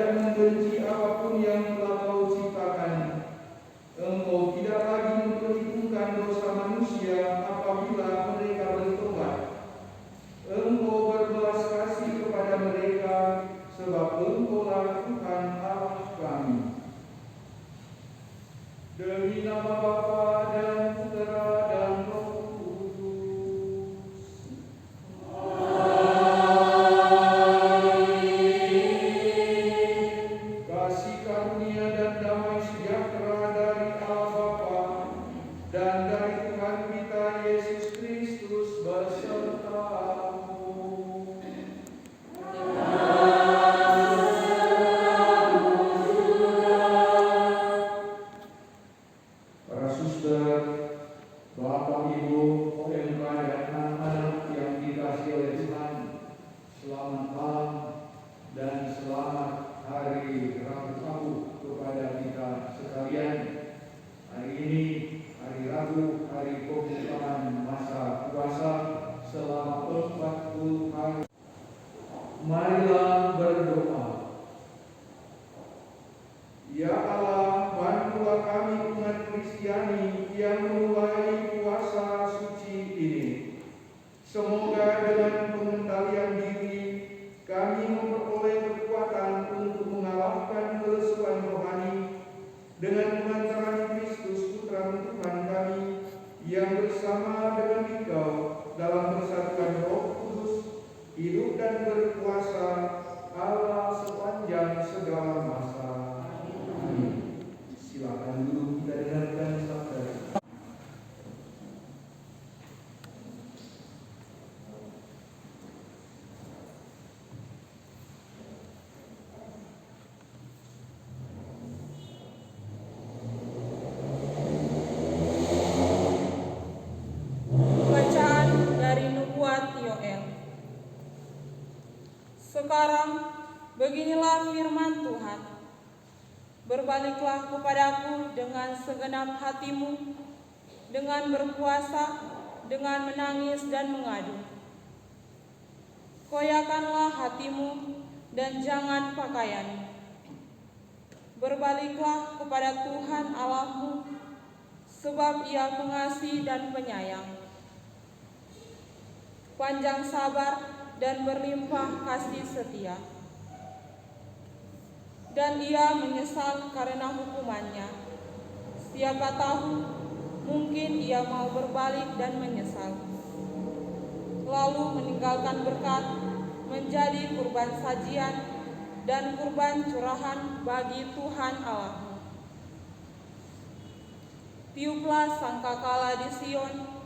dan membenci apapun yang telah Kau ciptakan. Engkau tidak lagi memperhitungkan dosa manusia apabila mereka bertobat. Engkau berbelas kasih kepada mereka, sebab Engkaulah Tuhan Allah kami. Demi nama Bapa dan Putera dan Roh Kudus. Kasih karunia dan damai sejahtera dari Allah Bapa dan dari Tuhan kita Yesus Kristus besertamu. Para suster, Bapak, Ibu, OMK dan anak-anak yang dikasihi oleh Tuhan, selamat malam dan selamat hari Rabu kepada kita sekalian. Hari ini hari Rabu, hari pembukaan masa puasa selama 40 hari. Marilah berdoa. Ya Allah, bantulah kami umat Kristiani yang memulai puasa suci ini. Semoga dengan pengendalian diri kami memperoleh kekuatan untuk mengalahkan kelesuan rohani dengan pengantaran Kristus Putra Tuhan kami yang bersama dengan Dikau dalam persatuan Roh Kudus hidup dan berkuasa Allah sepanjang segala masa. Amin. Silakan dulu kita dengarkan sabda. Bacaan dari Nubuat Yoel. Sekarang beginilah firman Tuhan. Berbaliklah kepadaku dengan segenap hatimu, dengan berpuasa, dengan menangis dan mengadu. Koyakanlah hatimu dan jangan pakaianmu. Berbaliklah kepada Tuhan Allahmu, sebab Ia pengasih dan penyayang, panjang sabar dan berlimpah kasih setia. Dan Ia menyesal karena hukumannya. Siapa tahu, mungkin Ia mau berbalik dan menyesal, lalu meninggalkan berkat menjadi kurban sajian dan kurban curahan bagi Tuhan Allahmu. Tiuplah sangkakala di Sion,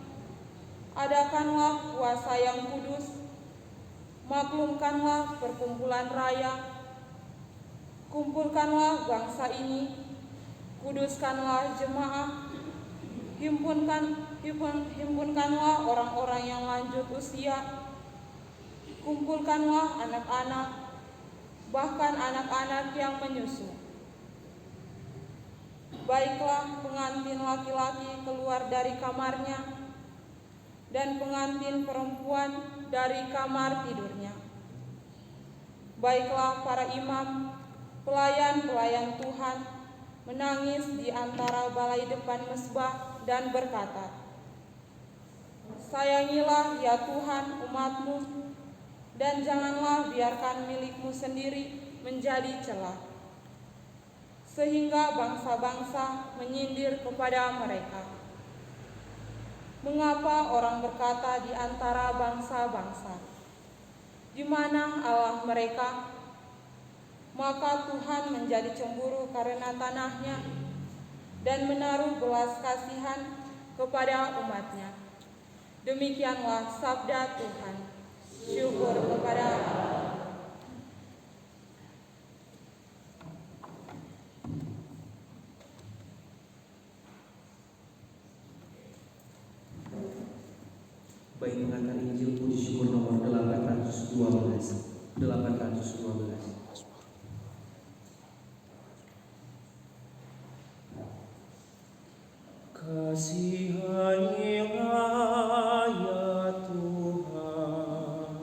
adakanlah puasa yang kudus, maklumkanlah perkumpulan raya, kumpulkanlah bangsa ini, kuduskanlah jemaah, himpunkanlah orang-orang yang lanjut usia, kumpulkanlah anak-anak, bahkan anak-anak yang menyusu. Baiklah pengantin laki-laki keluar dari kamarnya, dan pengantin perempuan dari kamar tidurnya. Baiklah para imam, pelayan-pelayan Tuhan, menangis di antara balai depan mezbah dan berkata, sayangilah ya Tuhan umat-Mu, dan janganlah biarkan milik-Mu sendiri menjadi celah, sehingga bangsa-bangsa menyindir kepada mereka. Mengapa orang berkata di antara bangsa-bangsa, di mana Allah mereka? Maka Tuhan menjadi cemburu karena tanahnya dan menaruh belas kasihan kepada umatnya. Demikianlah sabda Tuhan. Syukur kepada Allah. Baik, mengantar Injil puji syukur nomor 812. 812. Kasihanilah ya Tuhan,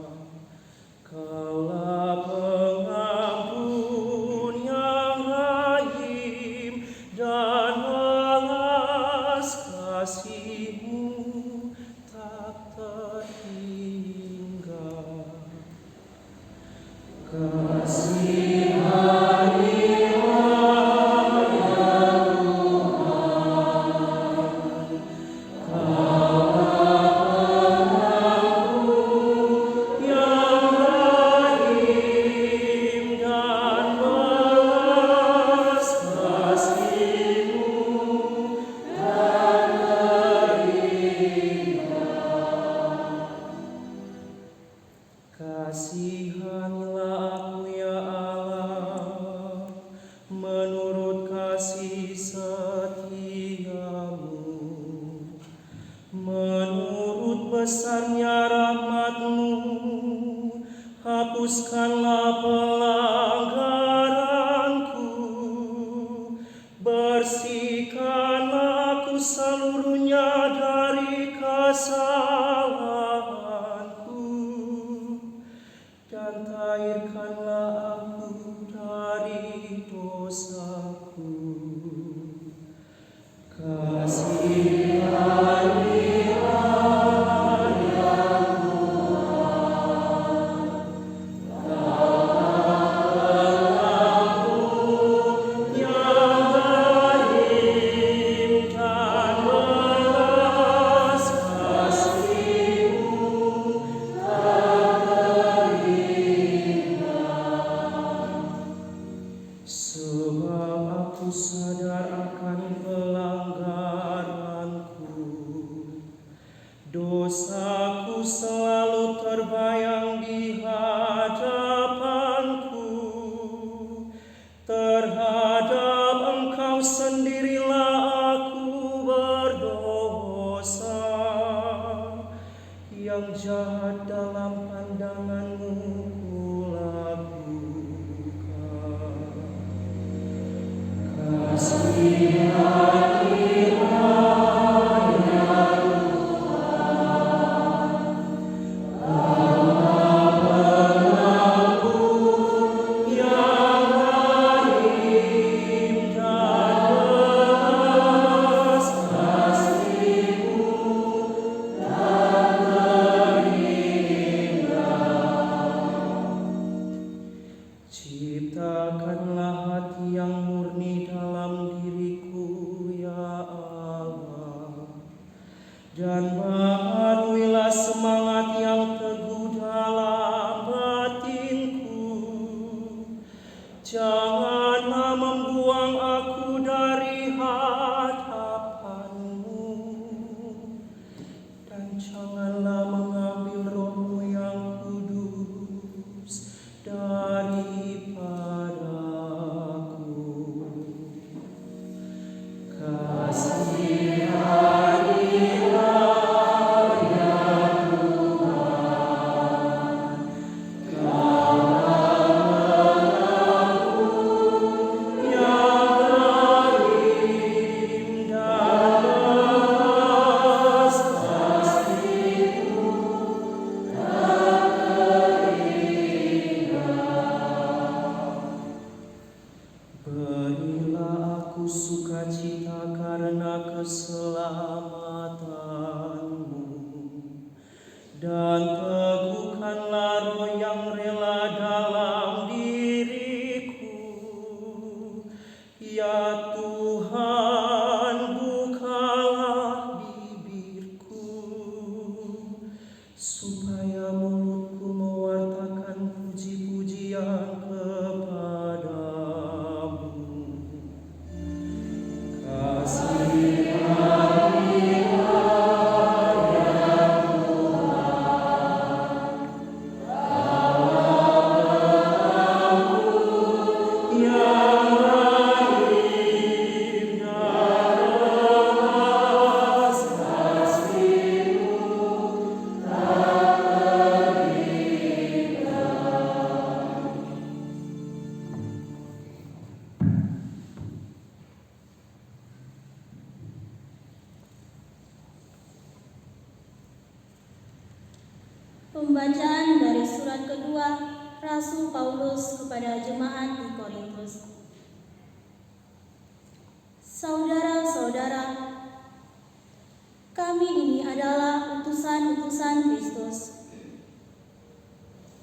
Kaulah pengampun menurut kasih setiamu, menurut besarnya rahmat-Mu, hapuskanlah pelanggaranku, bersihkanlah aku seluruhnya dari kesalahanku, dan tahirkanlah aku dari dosaku. Sebab aku sadar akan pelanggaranku, dosaku selalu terbayang di hadapanku. Terhadap Engkau sendirilah aku berdosa, yang jahat dalam pandangan-Mu kulakukan. Ciptakanlah hati yang murni dalam diriku, ya Allah, dan baharuilah semangat yang teguh dalam batinku. Janganlah membuang aku dari hadapan-Mu, dan janganlah mengambil Roh-Mu yang kudus daripadaku. Kasihanilah ya Tuhan, karunia-Mu yang rahim dan belas kasih-Mu tak teringat. Berilah aku sukacita karena keselamatan-Mu, dan teguhkanlah roh yang rela dalam diriku. Ya Tuhan, bukalah bibirku, supaya mulutku mewartakan puji-pujian kepadamu. Pembacaan dari surat kedua Rasul Paulus kepada jemaat di Korintus. Saudara-saudara, kami ini adalah utusan-utusan Kristus.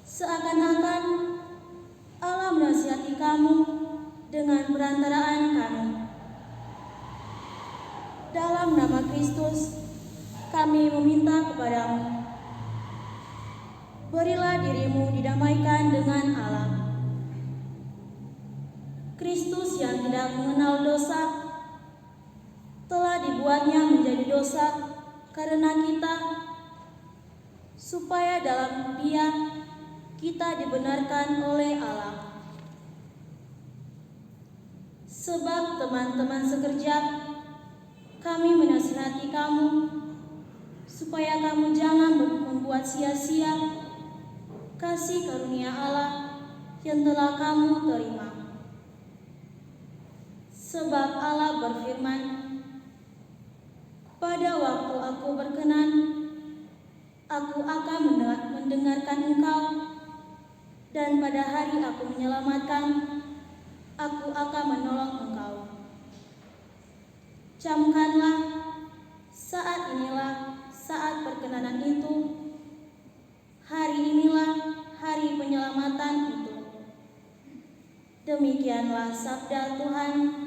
Seakan-akan Allah menasihati kamu dengan perantaraan kami. Dalam nama Kristus, kami meminta kepadamu, berilah dirimu didamaikan dengan Allah. Kristus yang tidak mengenal dosa telah dibuatnya menjadi dosa karena kita, supaya dalam Dia kita dibenarkan oleh Allah. Sebab teman-teman sekerja, kami menasihati kamu, supaya kamu jangan membuat sia-sia kasih karunia Allah yang telah kamu terima. Sebab Allah berfirman, pada waktu aku berkenan, aku akan mendengarkan engkau, dan pada hari aku menyelamatkan, aku akan menolong engkau. Camkanlah, saat inilah saat perkenanan itu, hari inilah hari penyelamatan itu. Demikianlah sabda Tuhan.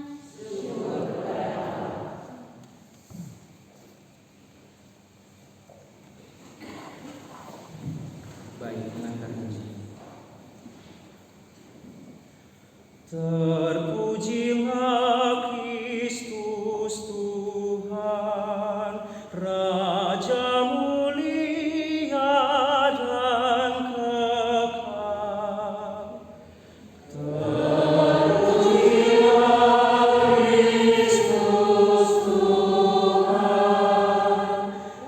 Baik, pengantar puji. Terpujilah Kristus Tuhan, Raja mulia dan kekal. Terpujilah Kristus Tuhan,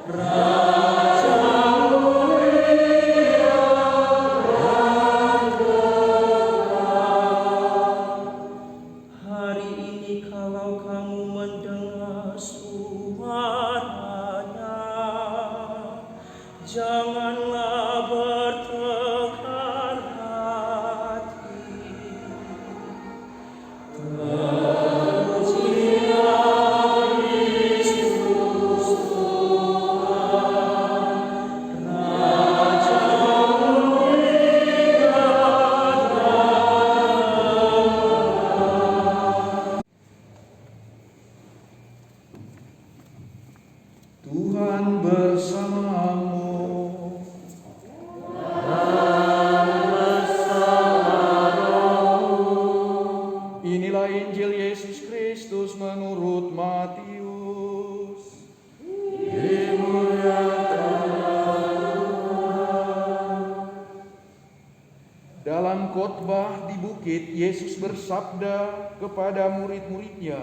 Raja mulia dan kekal. Hari ini kalau kamu mendengar suaranya, janganlah bertengkar hati. Terpujilah Kristus Tuhan, Raja mulia dan Tuhan bersamamu. Inilah Injil Yesus Kristus menurut Matius. Dalam khotbah di bukit, Yesus bersabda kepada murid-muridnya,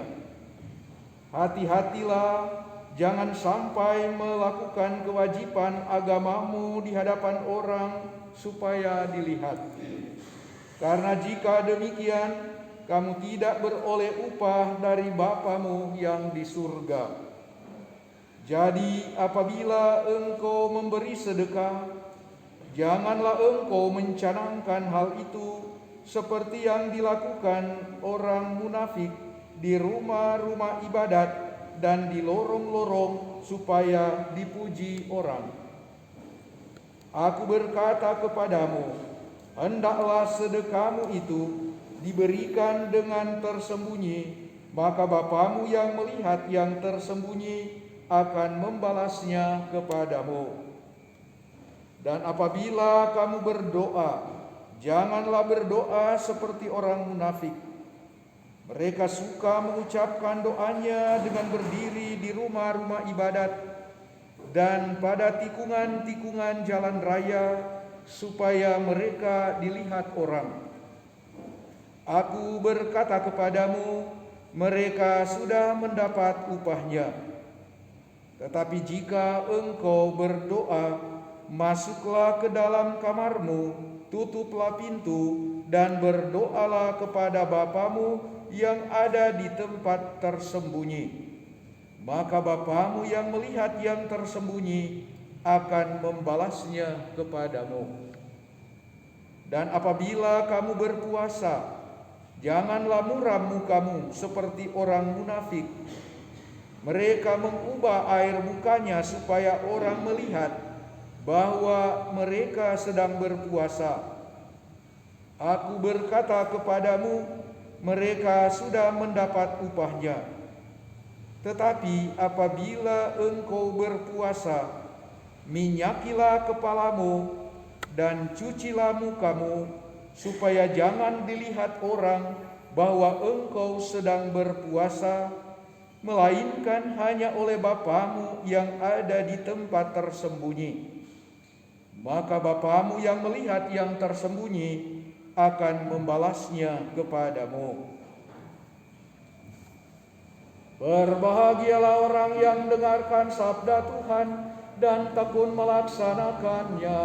"Hati-hatilah, jangan sampai melakukan kewajiban agamamu di hadapan orang supaya dilihat. Karena jika demikian, kamu tidak beroleh upah dari Bapamu yang di surga. Jadi apabila engkau memberi sedekah, janganlah engkau mencanangkan hal itu seperti yang dilakukan orang munafik di rumah-rumah ibadat dan di lorong-lorong supaya dipuji orang. Aku berkata kepadamu, hendaklah sedekahmu itu diberikan dengan tersembunyi, maka Bapamu yang melihat yang tersembunyi akan membalasnya kepadamu. Dan apabila kamu berdoa, janganlah berdoa seperti orang munafik. Mereka suka mengucapkan doanya dengan berdiri di rumah-rumah ibadat dan pada tikungan-tikungan jalan raya supaya mereka dilihat orang. Aku berkata kepadamu, mereka sudah mendapat upahnya. Tetapi jika engkau berdoa, masuklah ke dalam kamarmu, tutuplah pintu, dan berdoalah kepada Bapamu yang ada di tempat tersembunyi. Maka Bapamu yang melihat yang tersembunyi akan membalasnya kepadamu. Dan apabila kamu berpuasa, janganlah muram mukamu seperti orang munafik. Mereka mengubah air mukanya supaya orang melihat bahwa mereka sedang berpuasa. Aku berkata kepadamu, mereka sudah mendapat upahnya. Tetapi apabila engkau berpuasa, minyakilah kepalamu dan cucilah mukamu, supaya jangan dilihat orang bahwa engkau sedang berpuasa, melainkan hanya oleh Bapamu yang ada di tempat tersembunyi. Maka Bapamu yang melihat yang tersembunyi akan membalasnya kepadamu. Berbahagialah orang yang mendengarkan sabda Tuhan dan tekun melaksanakannya.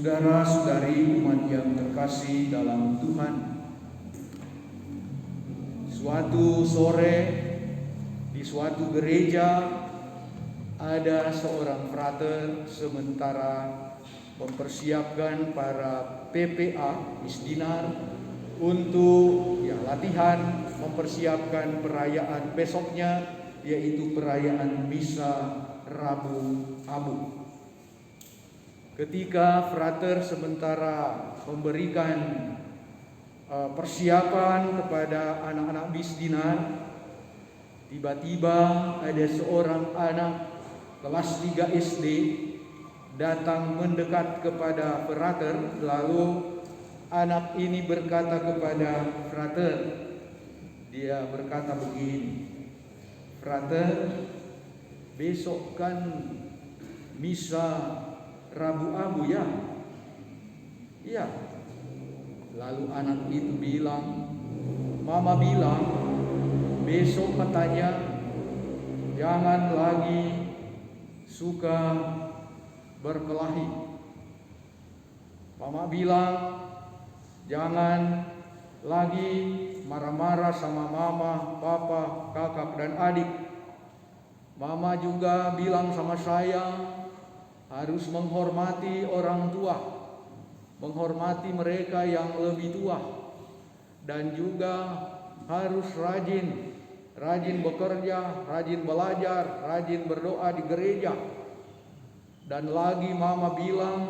Saudara-saudari umat yang terkasih dalam Tuhan, suatu sore di suatu gereja ada seorang frater sementara mempersiapkan para PPA Misdinar untuk latihan mempersiapkan perayaan besoknya, yaitu perayaan Misa Rabu Abu. Ketika frater sementara memberikan persiapan kepada anak-anak Misdinar, tiba-tiba ada seorang anak kelas 3 SD datang mendekat kepada frater. Lalu anak ini berkata kepada frater, dia berkata begini, "Frater, besok kan Misa Rabu Abu ya?" "Iya." Lalu anak itu bilang, "Mama bilang besok katanya jangan lagi suka berkelahi. Mama bilang jangan lagi marah-marah sama mama, papa, kakak, dan adik. Mama juga bilang sama saya harus menghormati orang tua, menghormati mereka yang lebih tua, dan juga harus rajin bekerja, rajin belajar, rajin berdoa di gereja. Dan lagi mama bilang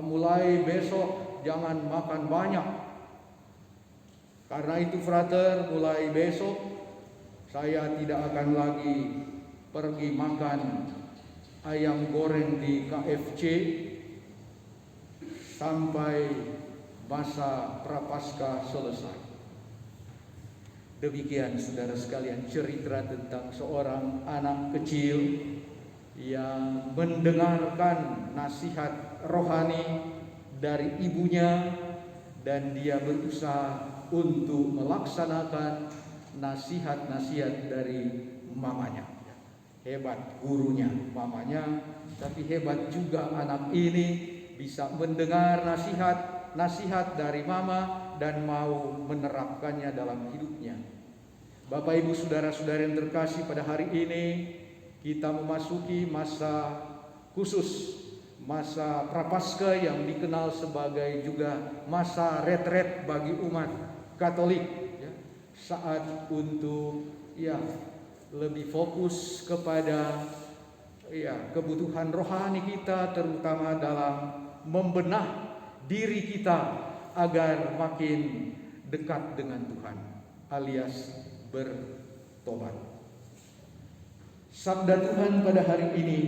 mulai besok jangan makan banyak. Karena itu frater, mulai besok saya tidak akan lagi pergi makan ayam goreng di KFC sampai masa Prapaskah selesai." Demikian saudara sekalian cerita tentang seorang anak kecil yang mendengarkan nasihat rohani dari ibunya dan dia berusaha untuk melaksanakan nasihat-nasihat dari mamanya. Hebat gurunya, mamanya, tapi hebat juga anak ini bisa mendengar nasihat dari mama dan mau menerapkannya dalam hidupnya. Bapak Ibu saudara-saudara yang terkasih, pada hari ini kita memasuki masa khusus, masa Prapaskah yang dikenal sebagai juga masa retret bagi umat Katolik, saat untuk lebih fokus kepada kebutuhan rohani kita, terutama dalam membenah diri kita agar makin dekat dengan Tuhan, alias bertobat. Sabda Tuhan pada hari ini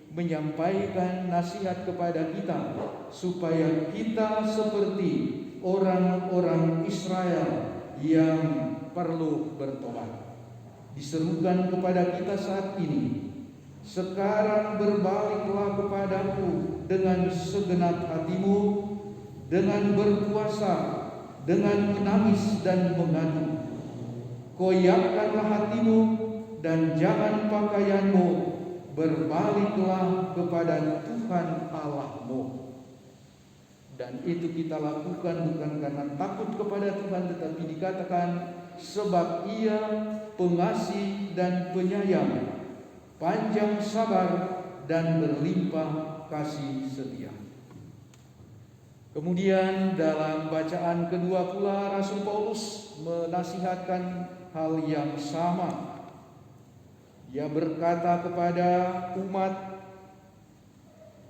menyampaikan nasihat kepada kita supaya kita seperti orang-orang Israel yang perlu bertobat. Diserukan kepada kita saat ini, "Sekarang berbaliklah kepadaku dengan segenap hatimu, dengan berpuasa, dengan menangis dan mengadu. Koyakkanlah hatimu dan jangan pakaianmu, berbaliklah kepada Tuhan Allahmu." Dan itu kita lakukan bukan karena takut kepada Tuhan, tetapi dikatakan sebab Ia pengasih dan penyayang, panjang sabar dan berlimpah kasih setia. Kemudian dalam bacaan kedua pula Rasul Paulus menasihatkan hal yang sama. Dia berkata kepada umat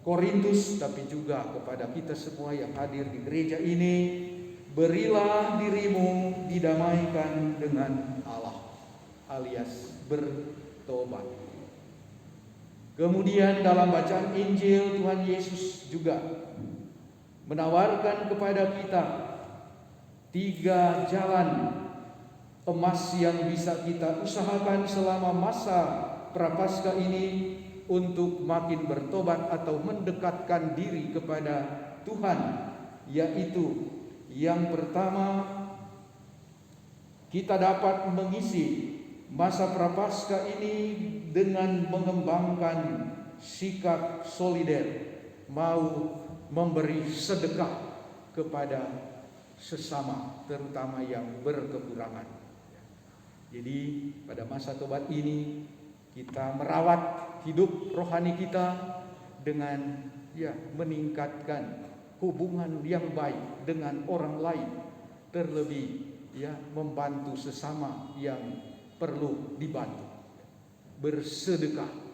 Korintus, tapi juga kepada kita semua yang hadir di gereja ini, "Berilah dirimu didamaikan dengan Allah," alias bertobat. Kemudian dalam bacaan Injil Tuhan Yesus juga menawarkan kepada kita 3 jalan emas yang bisa kita usahakan selama masa Prapaskah ini untuk makin bertobat atau mendekatkan diri kepada Tuhan, yaitu yang pertama, kita dapat mengisi masa Prapaskah ini dengan mengembangkan sikap solider, mau memberi sedekah kepada sesama, terutama yang berkekurangan. Jadi pada masa tobat ini kita merawat hidup rohani kita dengan meningkatkan hubungan yang baik dengan orang lain, terlebih membantu sesama yang perlu dibantu, bersedekah.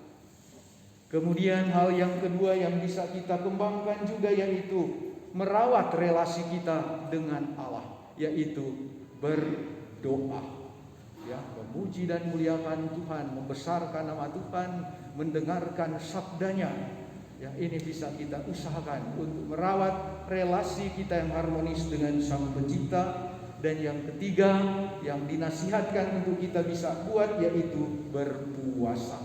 Kemudian hal yang kedua yang bisa kita kembangkan juga yaitu merawat relasi kita dengan Allah, yaitu berdoa. Memuji dan muliakan Tuhan, membesarkan nama Tuhan, mendengarkan sabdanya. Ini bisa kita usahakan untuk merawat relasi kita yang harmonis dengan Sang Pencipta. Dan yang ketiga yang dinasihatkan untuk kita bisa buat yaitu berpuasa.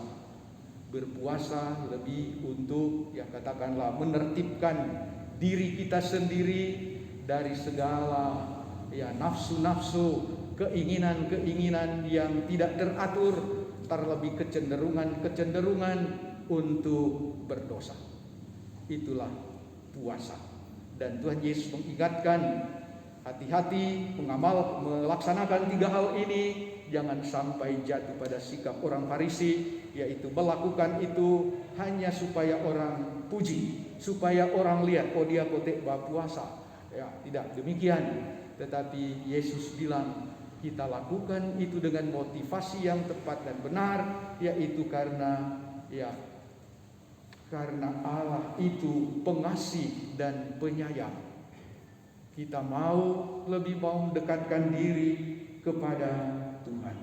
Berpuasa lebih untuk katakanlah menertibkan diri kita sendiri dari segala nafsu-nafsu, keinginan-keinginan yang tidak teratur, terlebih kecenderungan untuk berdosa. Itulah puasa. Dan Tuhan Yesus mengingatkan, hati-hati melaksanakan 3 hal ini, jangan sampai jatuh pada sikap orang Farisi, yaitu melakukan itu hanya supaya orang puji, supaya orang lihat, oh dia kotek puasa. Tidak demikian. Tetapi Yesus bilang, kita lakukan itu dengan motivasi yang tepat dan benar, yaitu karena Allah itu pengasih dan penyayang. Kita lebih mau mendekatkan diri kepada Tuhan.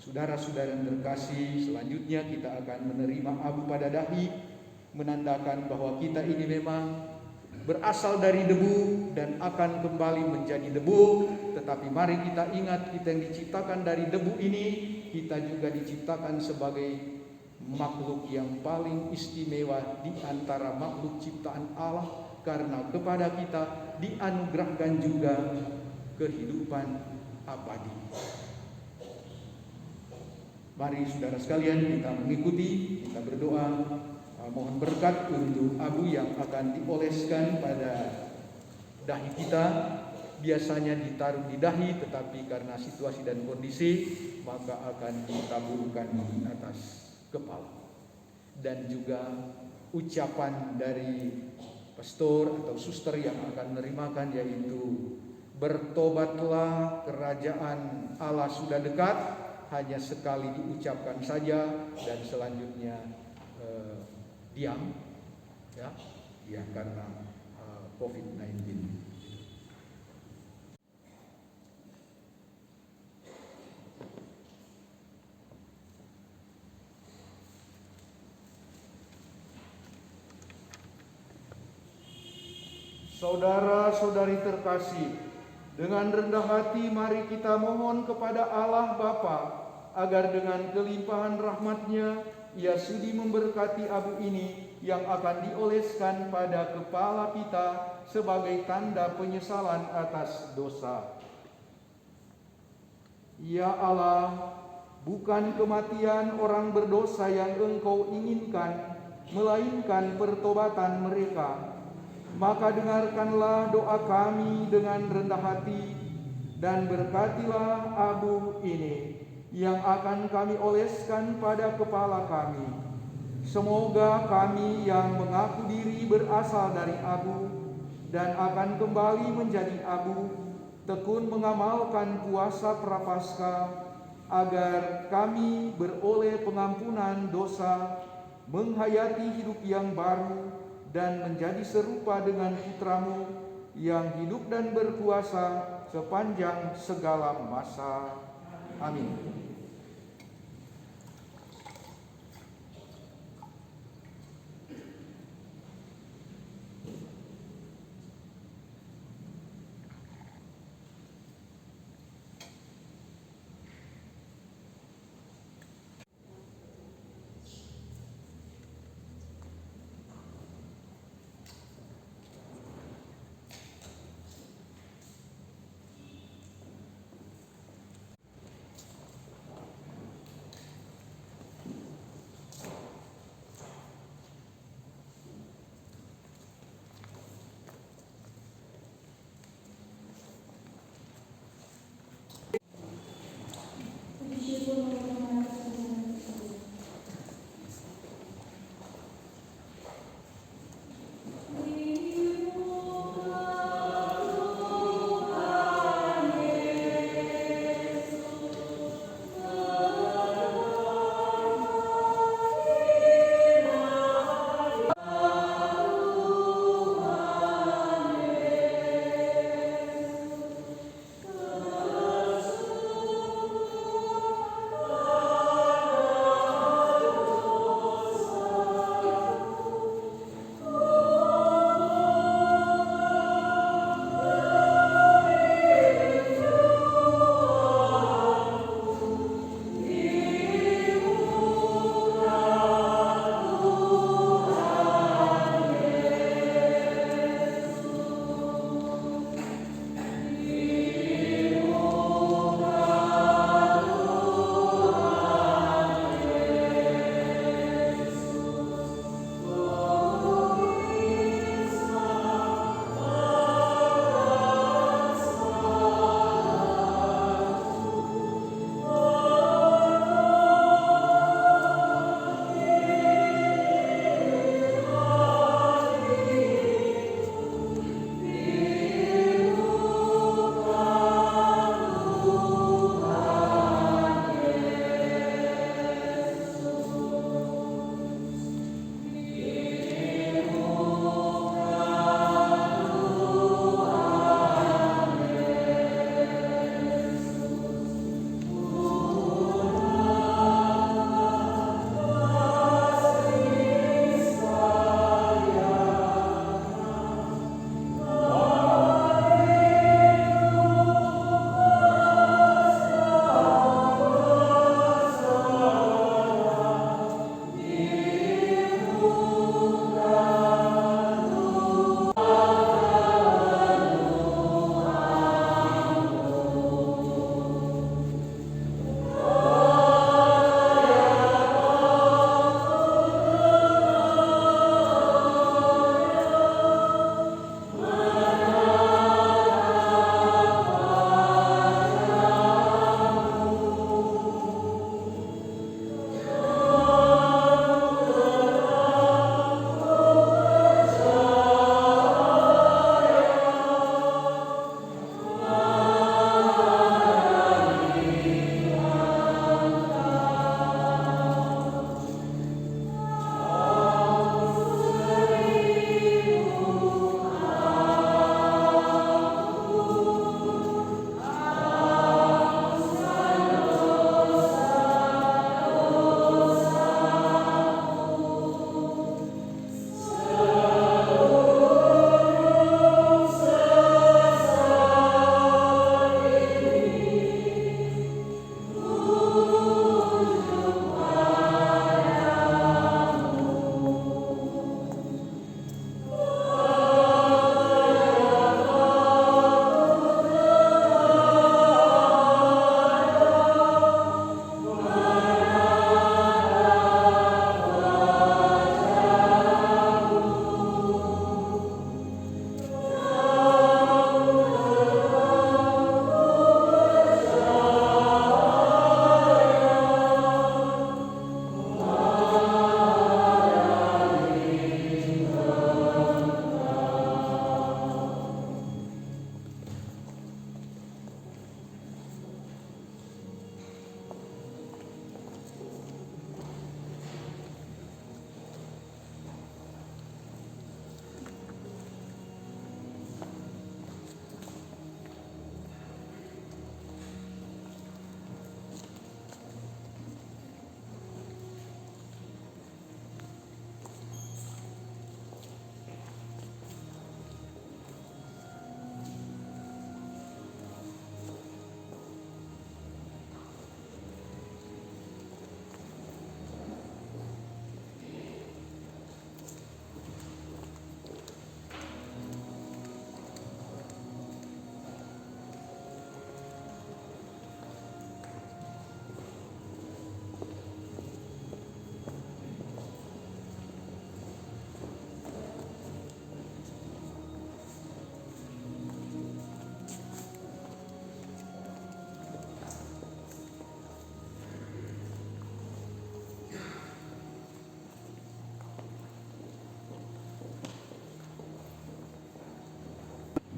Saudara-saudara yang terkasih, selanjutnya kita akan menerima abu pada dahi, menandakan bahwa kita ini memang berasal dari debu dan akan kembali menjadi debu. Tetapi mari kita ingat, kita yang diciptakan dari debu ini, kita juga diciptakan sebagai makhluk yang paling istimewa di antara makhluk ciptaan Allah, karena kepada kita dianugerahkan juga kehidupan abadi. Mari saudara sekalian kita mengikuti, kita berdoa, mohon berkat untuk abu yang akan dioleskan pada dahi kita. Biasanya ditaruh di dahi, tetapi karena situasi dan kondisi maka akan ditaburkan di atas kepala. Dan juga ucapan dari pastor atau suster yang akan menerimakan, yaitu bertobatlah, kerajaan Allah sudah dekat. Hanya sekali diucapkan saja dan selanjutnya diam karena COVID-19. Saudara-saudari terkasih, dengan rendah hati mari kita mohon kepada Allah Bapa agar dengan kelimpahan rahmat-Nya Ia sudi memberkati abu ini yang akan dioleskan pada kepala kita sebagai tanda penyesalan atas dosa. Ya Allah, bukan kematian orang berdosa yang Engkau inginkan, melainkan pertobatan mereka. Maka dengarkanlah doa kami dengan rendah hati dan berkatilah abu ini yang akan kami oleskan pada kepala kami. Semoga kami yang mengaku diri berasal dari abu dan akan kembali menjadi abu, tekun mengamalkan puasa Prapaskah, agar kami beroleh pengampunan dosa, menghayati hidup yang baru, dan menjadi serupa dengan Putra-Mu yang hidup dan berkuasa sepanjang segala masa. Amin.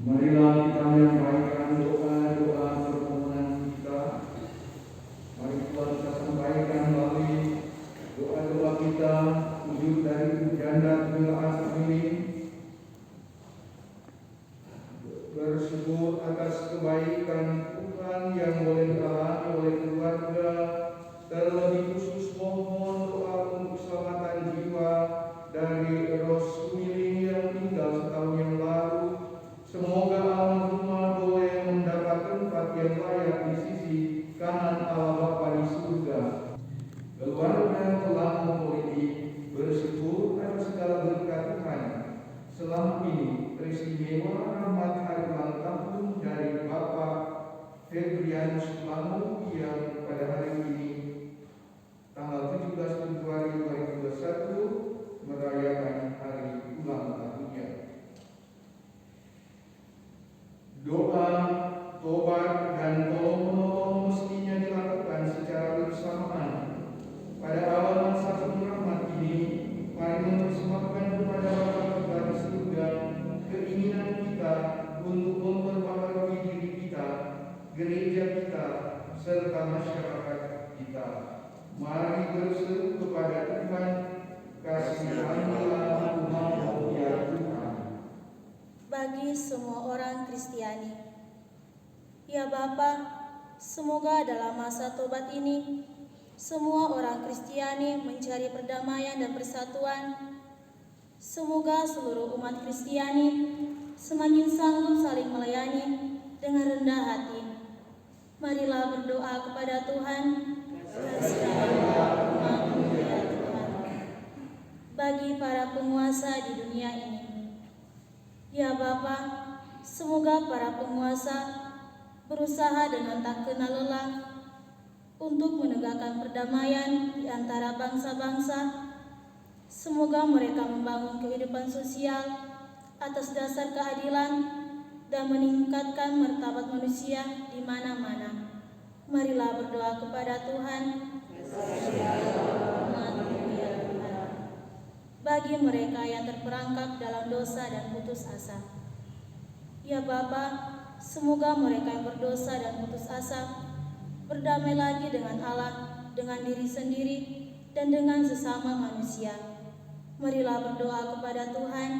Marilah kita menyampaikan doa-doa permohonan kita. Mari kita sampaikan melalui doa-doa kita wujud dari pujian dan pembelaan kami. Bersyukur atas kebaikan Tuhan yang boleh dialami oleh keluarga. Terlebih khusus mohon doa untuk keselamatan jiwa dari Ros Kumiling yang tinggal setahun yang lalu. Semoga almarhumah boleh mendapat tempat yang layak di sisi kanan Allah Bapa di surga. Keluarga Pelamo Politik bersyukur atas segala berkat Tuhan. Selama ini teristimewa rahmat hari ulang tahun dari Bapak Febrianus Pelamo yang pada hari ini tanggal 17 Februari 2021 merayakan hari ulang tahunnya. Doa, tobat, dan tolong-menolong mestinya dilakukan secara bersamaan. Pada awal masa rahmat ini, mari mempersembahkan kepada Bapa kita di surga keinginan kita untuk memperbaharui diri kita, gereja kita, serta masyarakat kita. Mari berseru kepada Tuhan, kasihanilah umat-Mu ya Tuhan. Bagi semua orang Kristiani, ya Bapa, semoga dalam masa tobat ini semua orang Kristiani mencari perdamaian dan persatuan. Semoga seluruh umat Kristiani semakin sanggup saling melayani dengan rendah hati. Marilah berdoa kepada Tuhan. Kasihilah umat-Mu ya Tuhan. Bagi para penguasa di dunia ini, ya Bapa, semoga para penguasa berusaha dengan tak kenal lelah untuk menegakkan perdamaian di antara bangsa-bangsa. Semoga mereka membangun kehidupan sosial atas dasar keadilan dan meningkatkan martabat manusia di mana-mana. Marilah berdoa kepada Tuhan. Bagi mereka yang terperangkap dalam dosa dan putus asa, ya Bapa, semoga mereka yang berdosa dan putus asa berdamai lagi dengan Allah, dengan diri sendiri, dan dengan sesama manusia. Marilah berdoa kepada Tuhan.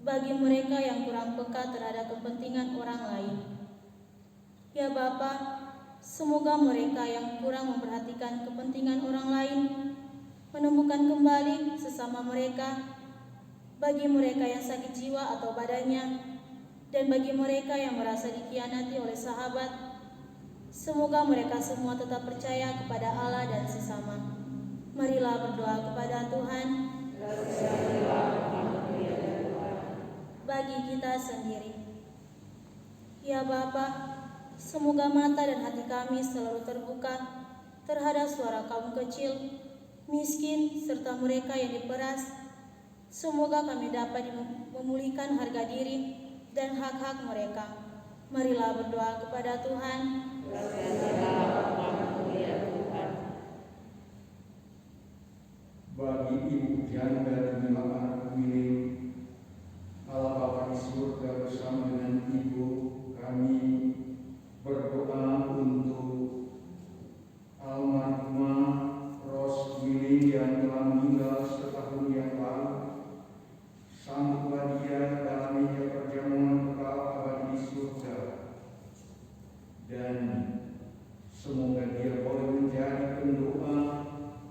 Bagi mereka yang kurang peka terhadap kepentingan orang lain, ya Bapa, semoga mereka yang kurang memperhatikan kepentingan orang lain menemukan kembali sesama mereka. Bagi mereka yang sakit jiwa atau badannya, dan bagi mereka yang merasa dikhianati oleh sahabat, semoga mereka semua tetap percaya kepada Allah dan sesama. Marilah berdoa kepada Tuhan. Bagi kita sendiri, ya Bapa, semoga mata dan hati kami selalu terbuka terhadap suara kaum kecil, miskin, serta mereka yang diperas. Semoga kami dapat memulihkan harga diri dan hak-hak mereka. Marilah berdoa kepada Tuhan. Bagi ibu janda dan anak pemilik, Allah Bapa di surga bersama dengan ibu, kami berdoa untuk almarhumah Ros Kumiling yang telah meninggal setahun yang lalu. Sambutlah dia dalam meja perjamuan kekal abadi di surga, dan semoga dia boleh menjadi pendoa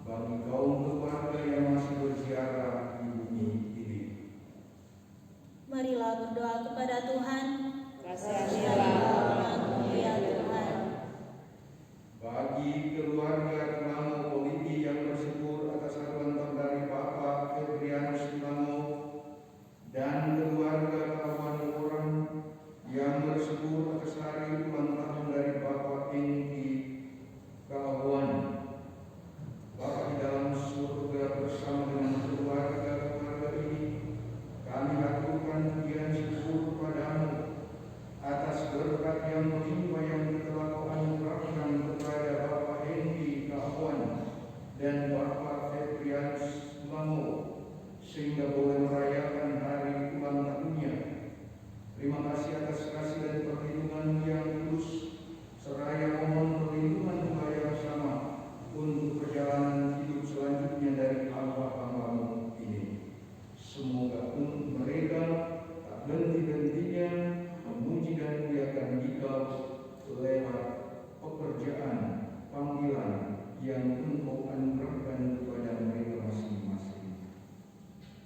bagi kaum keluarga yang masih berziarah di bumi ini. Marilah berdoa kepada Tuhan. Kasihilah umat-Mu ya Tuhan. Bagi keluarga Pelamo Politik yang bersyukur atas haruan tahun dari Bapak Febrianus Pelamo dan keluarga kawan orang yang bersyukur atas hari ulang tahun dari Bapak Engki Kawan. Bapak di dalam surga bersama dengan keluarga ini, kami lakukan pujian syukur kepadamu atas berkat yang melimpah yang telah Kau anugerahkan kepada Bapak Engki Kawan dan Bapak Febrianus Pelamo, sehingga boleh merayakan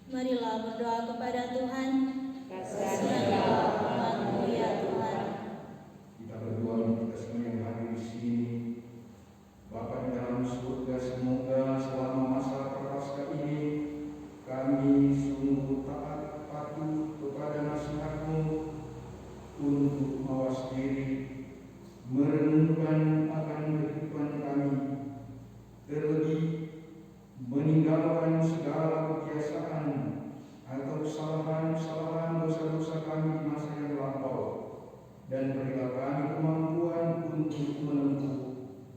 Marilah berdoa kepada Tuhan. Kasihanlah umat-Mu ya Tuhan. Kita berdoa untuk kita semua yang hadir di sini. Bapa di dalam surga, semoga selama masa prapaskah ini kami sungguh taat patuh kepada nasihat-Mu untuk mawas diri, merenungkan akan kehidupan kami, terlebih meninggalkan segala kebiasaan atau kesalahan-kesalahan dosa-dosa kami di masa yang lampau, dan berilah kami kemampuan untuk menempuh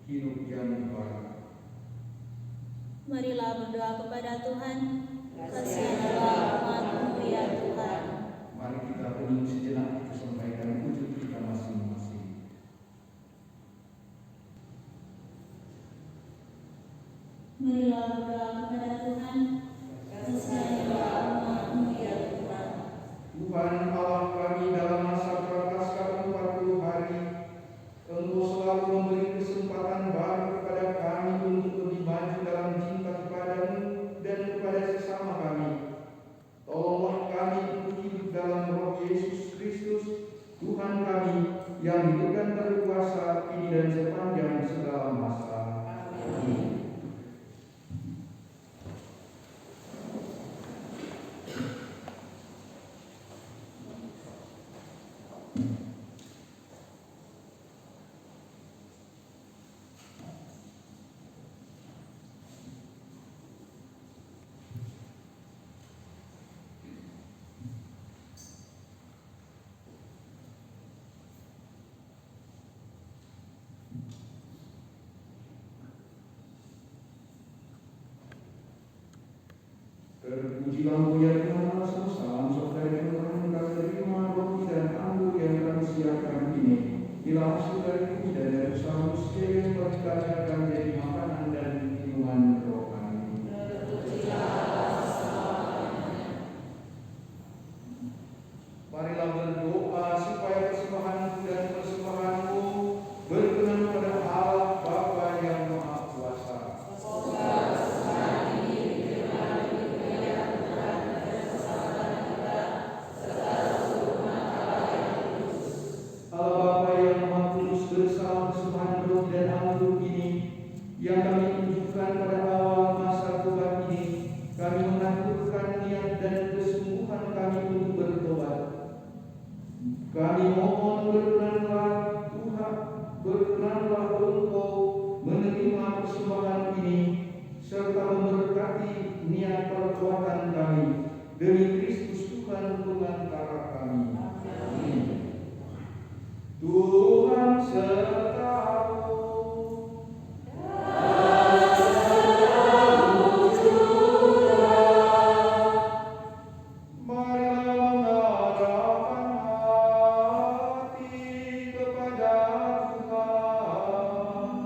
hidup yang baru. Marilah berdoa kepada Tuhan. Kasihanlah umat-Mu ya Tuhan. Mari kita hening sejenak, kita sampaikan wujud kita masing-masing. Marilah berdoa kepada Tuhan. Kasihanlah umat-Mu ya Tuhan. Tuhan Allah kami, dalam masa prapaskah 40 hari, Engkau selalu memberi kesempatan baru kepada kami untuk lebih maju dalam cinta kepada-Mu dan kepada sesama kami. Tolonglah kami untuk hidup dalam Roh Yesus Kristus, Tuhan kami, yang hidup dan berkuasa kini dan sepanjang segala masa. Amin. Terpujilah ya Tuhan Allah semesta, saudara yang Tuhan kami terima roti dan anggur yang kami siapkan ini. Bila hasil dari puji dan dari usaha manusia yang bagi kami akan menjadi makanan dan minuman rohani. Marilah berdoa supaya persembahanku dan persembahanmu berkenan pada Allah Bapa yang Maha Kuasa. Allah Bapa yang Maha Kudus, bersama persembahan roti dan anggur ini yang kami tunjukkan pada awal masa tobat ini, kami menaklukkan niat dan kesungguhan kami untuk bertobat. Kami mohon berkenanlah Tuhan, berkenanlah Engkau menerima persembahan ini serta memberkati niat perbuatan kami demi Kristus Tuhan pengantara kami. Amin. Tuhan sertamu. Marilah mengarahkan hati kepada Tuhan.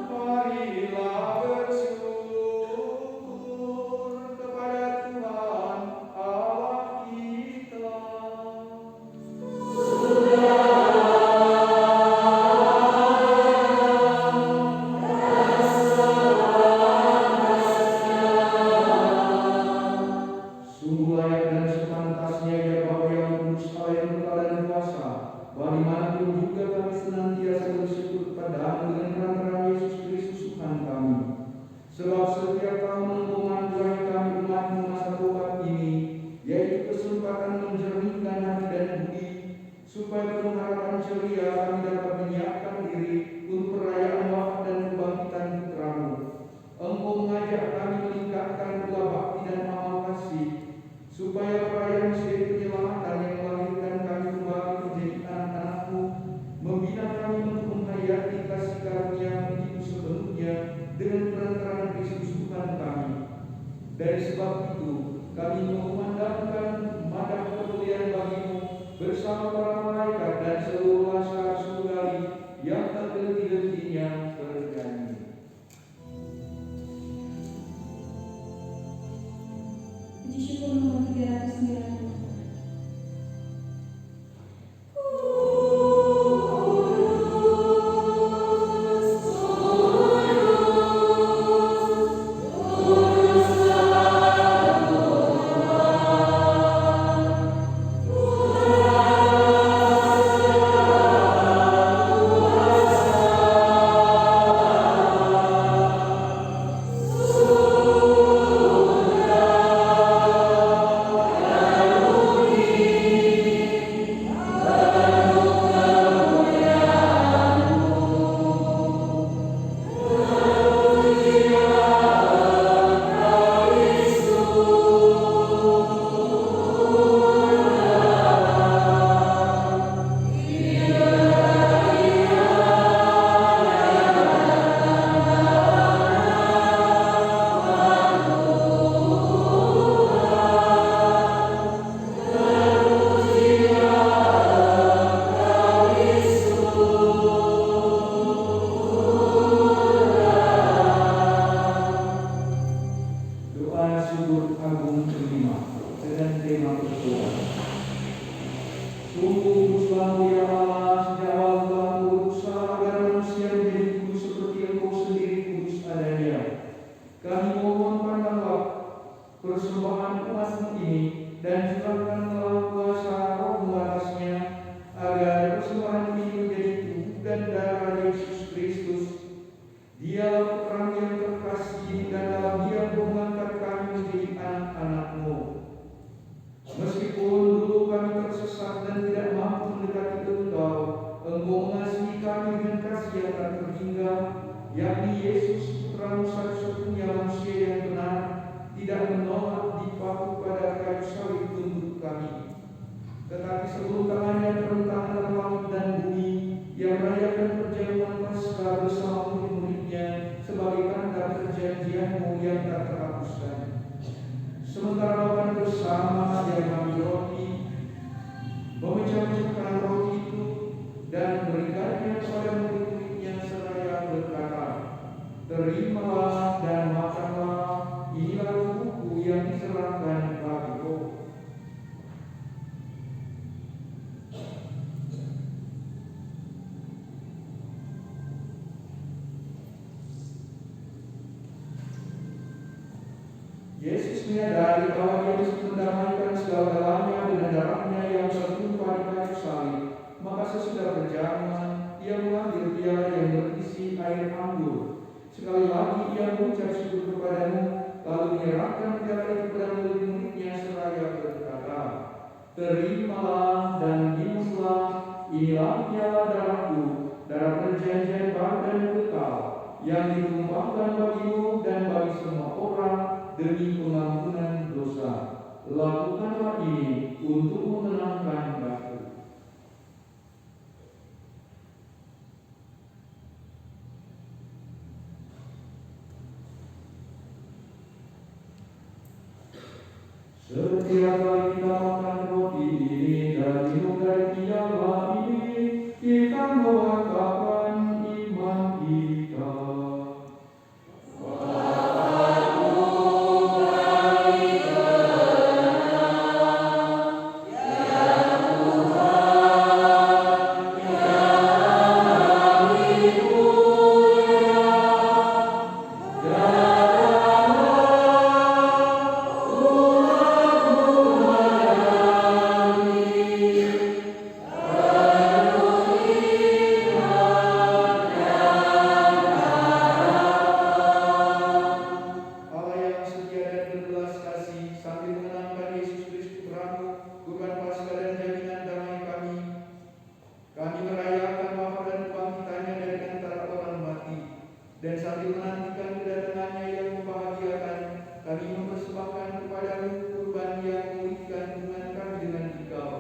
Marilah bersyukur kepada Tuhan Allah kita. Sungguh layak dan sepantasnya ya Bapa yang kudus, Allah yang kekal dan kuasa, bagaimanapun juga kami senantiasa bersyukur kepada-Mu dengan perantaraan Yesus Kristus Tuhan kami. Sebab setiap tahun Engkau menganugerahai kami umat-Mu masa tobat ini, yaitu kesempatan menjernihkan hati dan budi, supaya penuh harapan ceria kami dapat menyiapkan diri untuk perayaan wafat dan kebangkitan Putra-Mu. Engkau mengajak kami meningkatkan pula bakti dan amal kasih, supaya perayaan sebagai penyelamatan yang melahirkan kami kembali menjadi anak-anak-Mu, membina kami untuk menghayati kasih karunia hidup sepenuhnya dengan perantaraan Kristus Tuhan kami. Dari sebab itu, kami mengumandangkan madah kemuliaan bagi-Mu bersama para malaikat dan seluruh laskar surgawi yang tak henti-hentinya bernyanyi. Puji syukur nomor 390. dan darah Yesus Kristus. Dialah Putra yang terkasih, dan dalam Dia Engkau mengangkat kami menjadi anak-anak-Mu. Meskipun dulu kami tersesat dan tidak mampu mendekati Engkau, Engkau mengasihi kami dengan kasih yang tak terhingga, yakni Yesus Putra-Mu satu-satunya manusia yang benar, tidak menolak dipaku pada kayu salib untuk kami. Tetapi sebelum tangannya terbentang antara langit dan bumi, Ia merayakan perjamuan Paskah bersama murid-muridnya sebagai tanda perjanjian-Mu yang tak terhapuskan. Sementara makan bersama, Dia mengambil roti, memecah-mecahkan roti itu, dan memberikannya kepada murid-muridnya seraya berkata, "Terimalah dan makanlah, inilah tubuhku yang diserahkan bagimu." Yesus menyadari bahwa Dia bisa mendamaikan segala-galanya dengan darahnya yang tertumpah di kayu salib. Maka sesudah berjamuan, Ia mengambil piala yang berisi air anggur. Sekali lagi Ia mengucap syukur kepadamu, lalu menyerahkan piala itu kepada murid-muridnya seraya berkata, "Terimalah dan minumlah, inilah piala darahku, darah perjanjian baru dan kekal, yang ditumpahkan bagimu dan bagi semua orang demi pengampunan dosa. Lakukanlah ini untuk mengenangkan aku." Setiap kali kita makan roti ini dan minum dari piala ini, kita mengungkapkan iman kita. Dan sambil menantikan kedatangannya yang membahagiakan, kami mempersembahkan kepadamu kurban yang memulihkan hubungan kami dengan Engkau.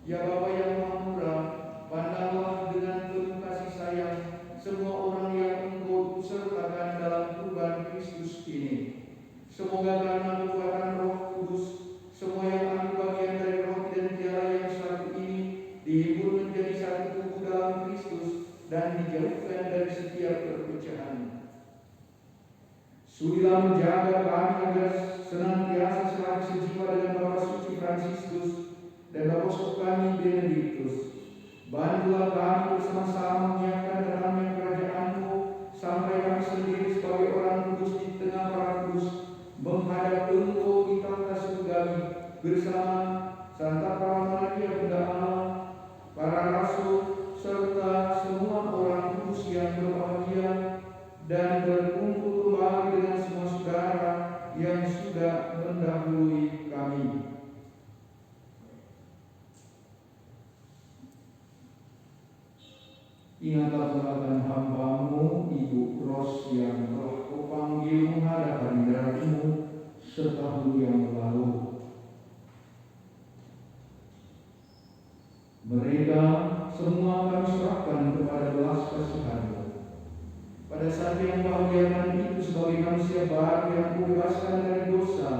Ya Bapa yang Maha Murah, pandanglah dengan penuh kasih sayang semua orang yang Engkau sertakan dalam kurban Kristus ini. Semoga karena kekuatan Roh Kudus, semua yang ambil bagian dari roti dan piala yang satu ini dihibur menjadi satu tubuh dalam Kristus dan dijauhkan dari setiap perpecahan. Sudilah menjaga kami agar senantiasa selalu sejiwa dengan Bapa Suci Fransiskus dan Bapa Uskup kami Benediktus. Bantulah kami bersama-sama menyiapkan datangnya kerajaan-Mu sampai kami sendiri sebagai orang kudus di tengah para kudus menghadap Engkau di tahta surgawi bersama Santa Maria Bunda Allah, para rasul, serta semua orang kudus yang berbahagia, dan berkumpul kembali dengan semua saudara yang sudah mendahului kami. Ingatlah akan hamba-Mu Ibu Ros yang telah Kau panggil menghadap hadirat-Mu setahun yang lalu. Mereka semua kami serahkan kepada belas kasihan-Mu. Pada saat yang membahagiakan itu sebagai manusia baru yang Kau bebaskan dari dosa,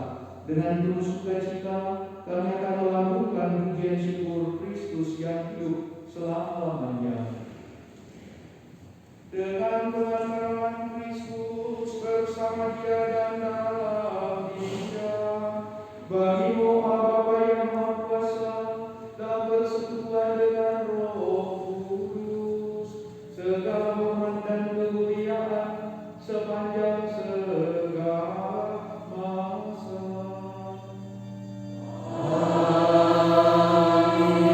dengan penuh sukacita kami akan melakukan pujian syukur Kristus yang hidup selama-lamanya. Dengan pengantaran Kristus bersama Dia dan dalam Dia, bagi-Mu Bapa yang Maha Kuasa, dan bersekutuan dengan Roh Kudus, segala hormat dan kemuliaan sepanjang segala masa. Amin.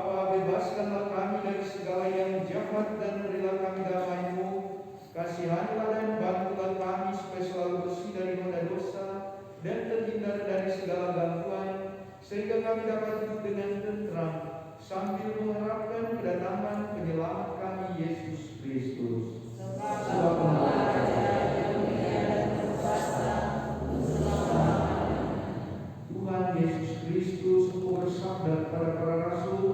Bapa, bebaskanlah kami dari segala yang jahat dan berilah kami damai-Mu. Kasihanilah dan bantulah kami supaya selalu bersih dari noda dosa dan terhindar dari segala gangguan, sehingga kami dapat hidup dengan tentram sambil mengharapkan kedatangan penyelamat kami, Yesus Kristus. Sebab Tuhan Yesus Kristus, Engkau bersabda kepada para rasul,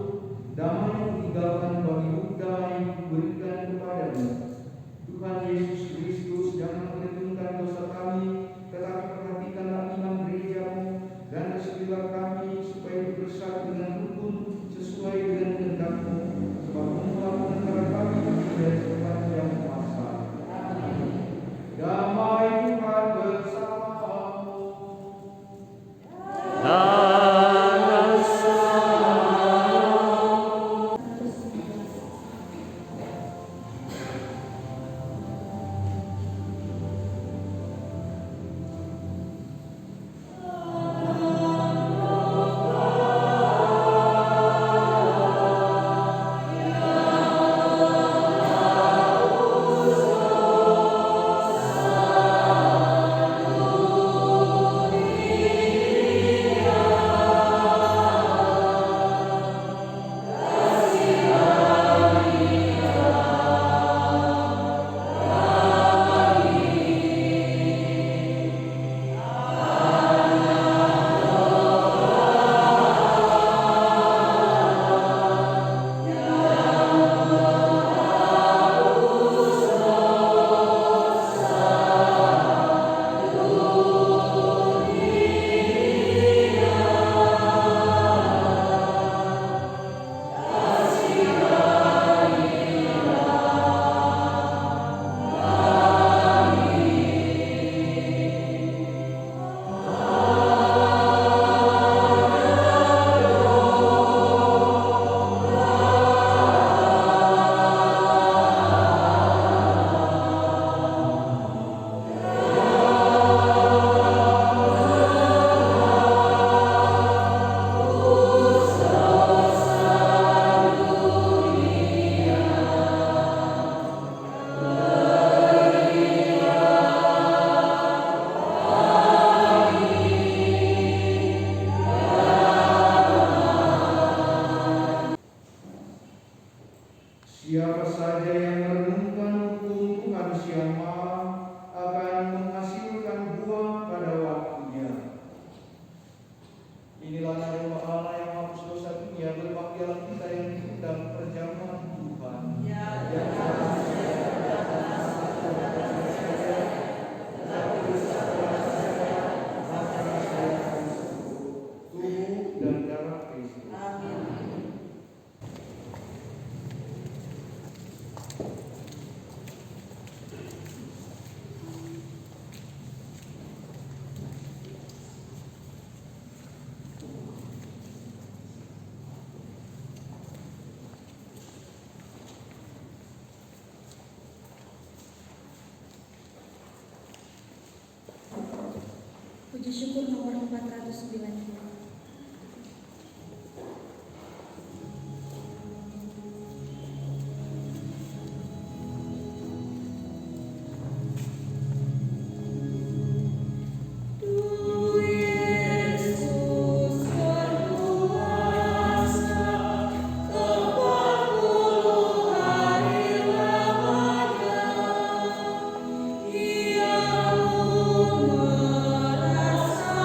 damai yang tinggalkan bagimu, damai yang kuberikan kepadamu. Tuhan Yesus Kristus, jangan perhitungkan dosa kami, tetapi perhatikanlah iman gereja-Mu, dan restuilah kami supaya hidup bersatu dengan rukun sesuai dengan kehendak-Mu, sebab Engkau menentara kami dari sepanjang masa. Damai Tuhan bersamamu. Siapa saja yang merenungkan hukum Tuhan siang malam akan menghasilkan buah pada waktunya. Inilah nama Allah yang menghapus dosa dunia, berbahagialah kita yang diundang perjamuan Tuhan. Tubuh dan darah Kristus. Puji syukur nomor 490. Ia merasa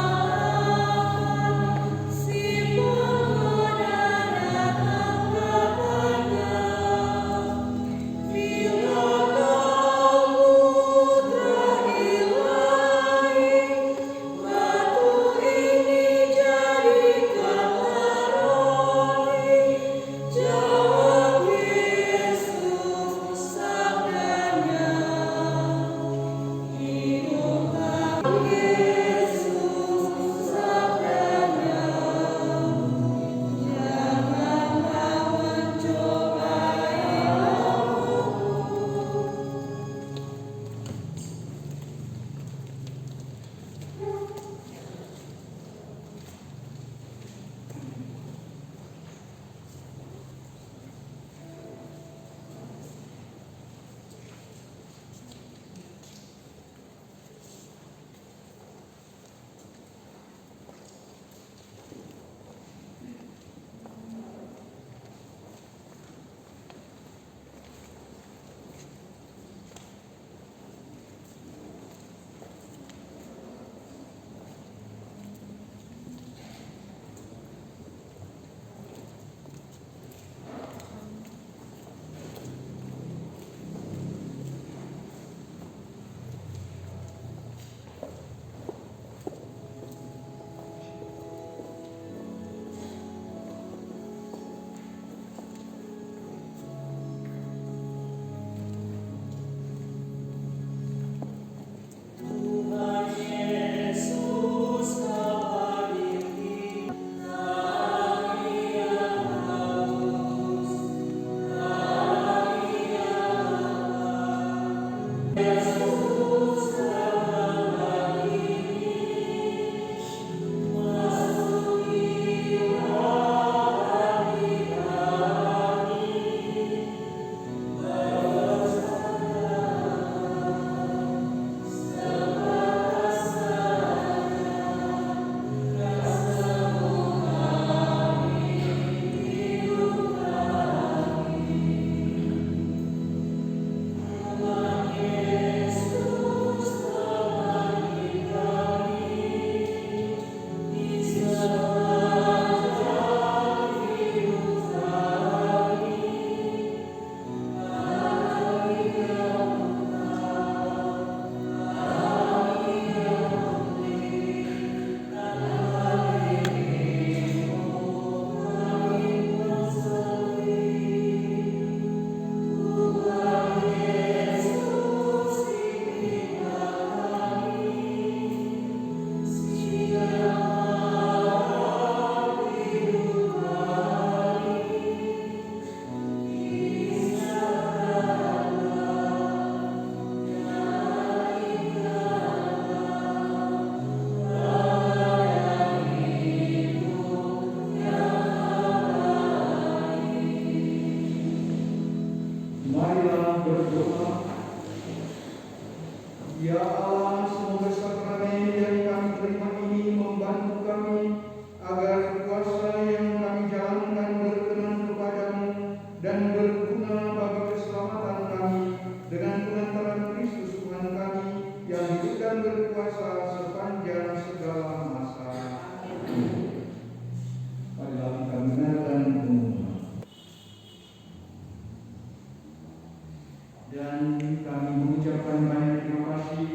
berdoa. Ya Allah, semoga sakramen yang kami terima ini membantu kami agar puasa yang kami jalankan berkenan kepadamu dan berguna bagi keselamatan kami dengan pengantaran Kristus Tuhan kami yang hidup dan berkuasa sepanjang segala masa. Marilah kita mendengarkan pengumuman. Dan kami mengucapkan banyak terima kasih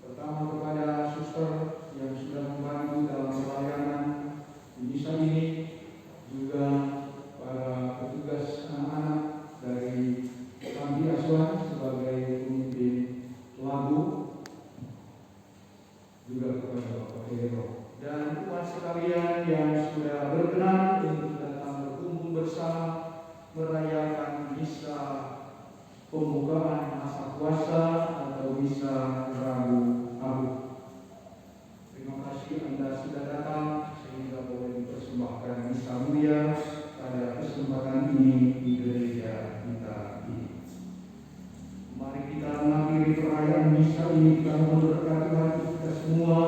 pertama kepada suster yang sudah membantu dalam pelayanan di misa ini, juga para petugas anak-anak dari panti asuhan sebagai pemimpin lagu, juga kepada Bapak Hero dan umat sekalian yang sudah berkenan untuk datang berkumpul bersama merayakan misa pembukaan masa puasa atau misa Rabu Abu. Terima kasih Anda sudah datang sehingga boleh dipersembahkan misa mulia pada kesempatan ini di gereja kita ini. Mari kita mengakhiri perayaan misa ini, kita memberkati hati kita semua,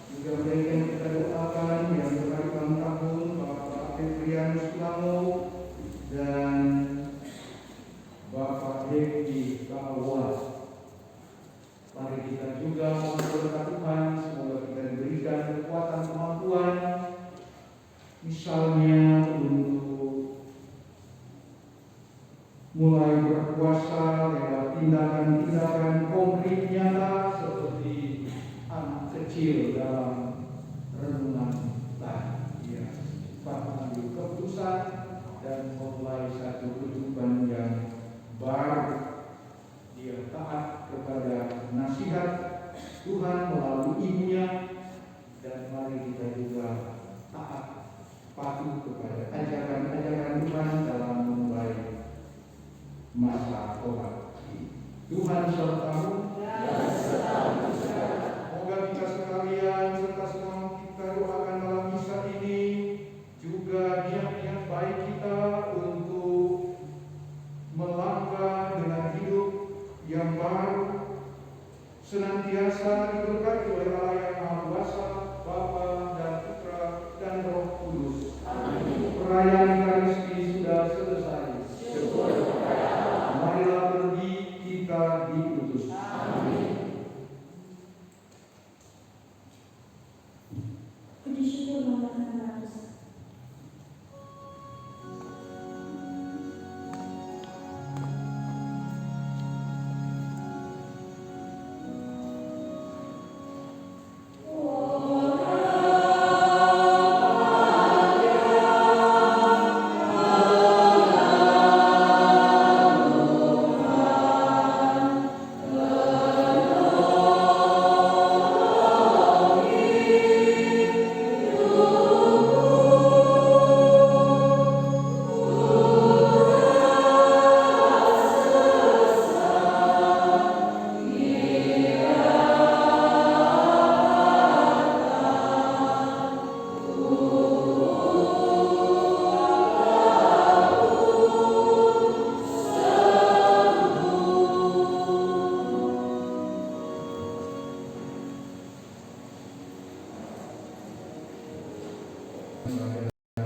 juga mereka yang kita doakan yang berkaitan tahun Bapak Febrianus Lamo dan Bapak Heki Kawas. Mari kita juga berdoa Tuhan semoga kita diberikan kekuatan kemampuan, misalnya untuk mulai berpuasa lewat tindakan-tindakan konkret nyata seperti anak kecil dalam renungan tadi, ya, cepat mengambil keputusan dan memulai satu kehidupan yang baru. Dia taat kepada nasihat Tuhan melalui ibunya, dan mari kita juga taat patuh kepada ajaran-ajaran